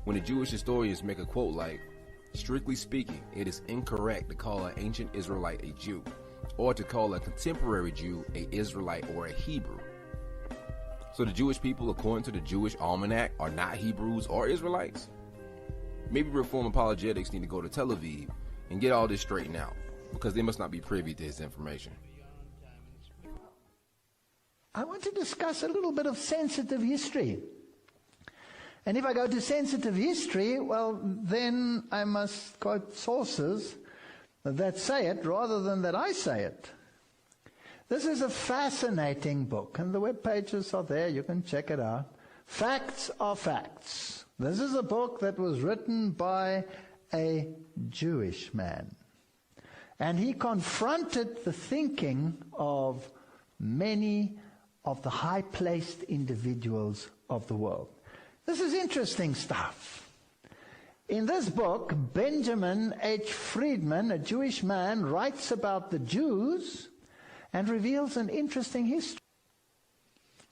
when the Jewish historians make a quote like, "Strictly speaking, it is incorrect to call an ancient Israelite a Jew, or to call a contemporary Jew a Israelite or a Hebrew." So the Jewish people, according to the Jewish Almanac, are not Hebrews or Israelites? Maybe Reform Apologetics need to go to Tel Aviv and get all this straightened out, because they must not be privy to this information. I want to discuss a little bit of sensitive history. And if I go to sensitive history, well, then I must quote sources that say it rather than that I say it. This is a fascinating book, and the web pages are there. You can check it out. Facts are facts. This is a book that was written by a Jewish man. And he confronted the thinking of many of the high-placed individuals of the world. This is interesting stuff. In this book, Benjamin H. Friedman, a Jewish man, writes about the Jews and reveals an interesting history.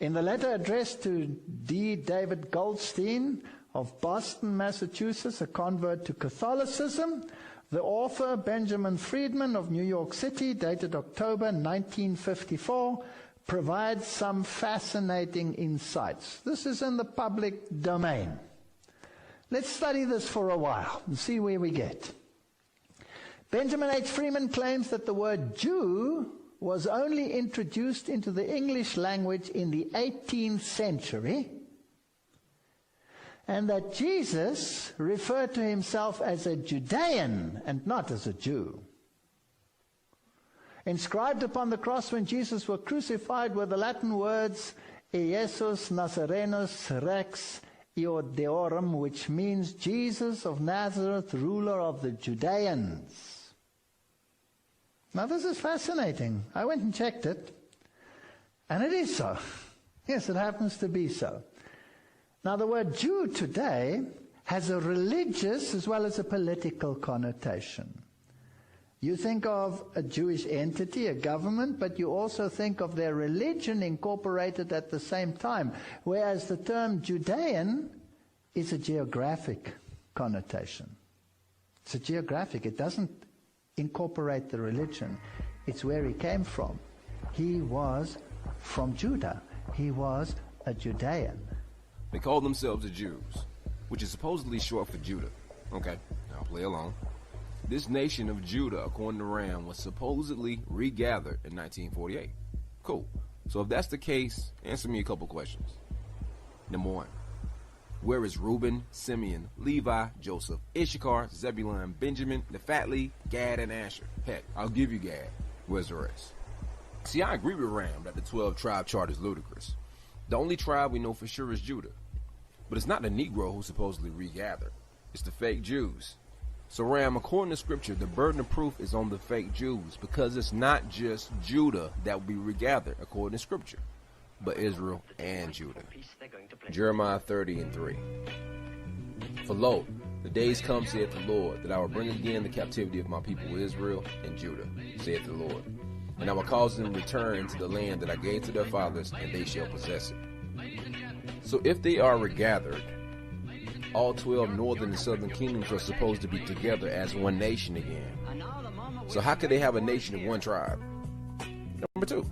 In the letter addressed to D. David Goldstein of Boston, Massachusetts, a convert to Catholicism, the author, Benjamin Friedman of New York City, dated October 1954, provides some fascinating insights. This is in the public domain. Let's study this for a while and see where we get. Benjamin H. Friedman claims that the word Jew was only introduced into the English language in the 18th century, and that Jesus referred to himself as a Judean and not as a Jew. Inscribed upon the cross when Jesus was crucified were the Latin words Iesus Nazarenus Rex Iodeorum, which means Jesus of Nazareth, ruler of the Judeans. Now this is fascinating. I went and checked it, and it is so. Yes, it happens to be so. Now the word Jew today has a religious as well as a political connotation. You think of a Jewish entity, a government, but you also think of their religion incorporated at the same time, whereas the term Judean is a geographic connotation. It's a geographic. It doesn't incorporate the religion. It's where he came from. He was from Judah. He was a Judean. They call themselves the Jews, which is supposedly short for Judah. Okay, I'll play along. This nation of Judah, according to Ram, was supposedly regathered in 1948. Cool. So if that's the case, answer me a couple questions. Number one, where is Reuben, Simeon, Levi, Joseph, Issachar, Zebulun, Benjamin, Naphtali, Gad, and Asher? Heck, I'll give you Gad. Where's the rest? See, I agree with Ram that the 12-tribe chart is ludicrous. The only tribe we know for sure is Judah. But it's not the Negro who supposedly regathered. It's the fake Jews. So Ram, according to scripture, the burden of proof is on the fake Jews, because it's not just Judah that will be regathered according to scripture, but Israel and Judah. Jeremiah 30:3. For lo, the days come, saith the Lord, that I will bring again the captivity of my people Israel and Judah, saith the Lord. And I will cause them to return into the land that I gave to their fathers, and they shall possess it. So if they are regathered, all 12 northern and southern kingdoms are supposed to be together as one nation again. So how could they have a nation of one tribe? Number two,